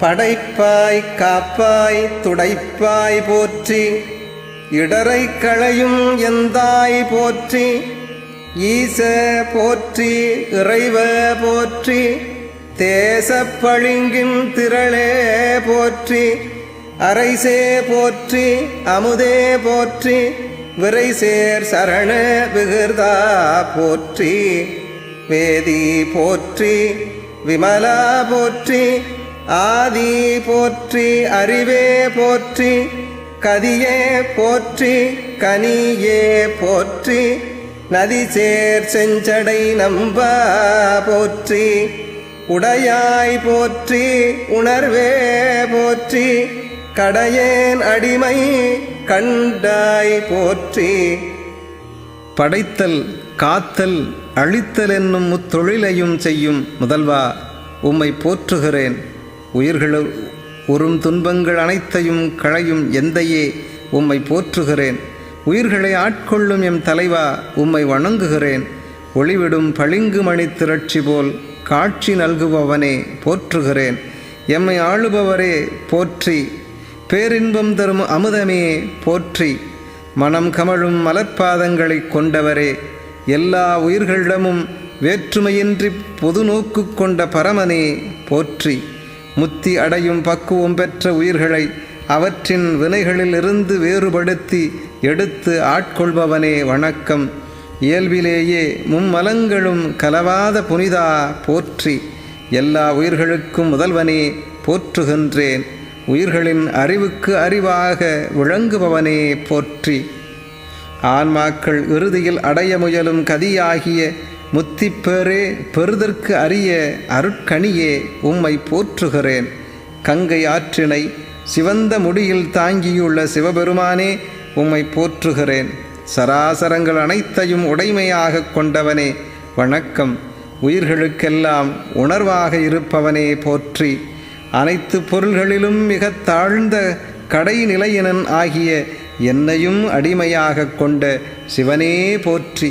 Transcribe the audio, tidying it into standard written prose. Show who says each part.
Speaker 1: படைப்பாய் காப்பாய் துடைப்பாய் போற்றி, இடரை களையும் எந்தாய் போற்றி, ஈச போற்றி இறைவ போற்றி, தேசப் பளிங்கின் திரளே போற்றி, அரைசே போற்றி அமுதே போற்றி, விரைசேர் சரண விகிர்தா போற்றி, வேதி போற்றி விமலா போற்றி, ஆதி போற்றி அறிவே போற்றி, கதியே போற்றி கனியே போற்றி, நதிசேர் செஞ்சடை நம்பா போற்றி, உடையாய் போற்றி உணர்வே போற்றி, கடையேன் அடிமை கண்டாய் போற்றி.
Speaker 2: படைத்தல் காத்தல் அழித்தல் என்னும் முத்தொழிலையும் செய்யும் முதல்வா, உம்மை போற்றுகிறேன். உயிர்கள் உறும் துன்பங்கள் அனைத்தையும் களையும் எந்தையே, உம்மை போற்றுகிறேன். உயிர்களை ஆட்கொள்ளும் எம் தலைவா, உம்மை வணங்குகிறேன். ஒளிவிடும் பளிங்கு மணி திரட்சி போல் காட்சி நல்குபவனே போற்றுகிறேன். எம்மை ஆளுபவரே போற்றி, பேரின்பம் தரும் அமுதமே போற்றி, மனம் கமழும் மலர்பாதங்களை கொண்டவரே, எல்லா உயிர்களிடமும் வேற்றுமையின்றி பொது நோக்கு கொண்ட பரமனே போற்றி, முத்தி அடையும் பக்குவம் பெற்ற உயிர்களை அவற்றின் வினைகளில் இருந்து வேறுபடுத்தி எடுத்து ஆட்கொள்பவனே வணக்கம். இயல்பிலேயே மும்மலங்களும் கலவாத புனிதா போற்றி, எல்லா உயிர்களுக்கும் முதல்வனே போற்றுகின்றேன். உயிர்களின் அறிவுக்கு அறிவாக விளங்குபவனே போற்றி, ஆன்மாக்கள் இறுதியில் அடைய முயலும் கதியாகிய முத்திப்பேரே பெறுதற்கு அரிய அருட்கணியே, உம்மை போற்றுகிறேன். கங்கை ஆற்றினை சிவந்த முடியில் தாங்கியுள்ள சிவபெருமானே, உம்மை போற்றுகிறேன். சராசரங்கள் அனைத்தையும் உடைமையாக கொண்டவனே வணக்கம். உயிர்களுக்கெல்லாம் உணர்வாக இருப்பவனே போற்றி, அனைத்து பொருள்களிலும் மிக தாழ்ந்த கடைநிலையினன் ஆகிய என்னையும் அடிமையாக கொண்ட சிவனே போற்றி.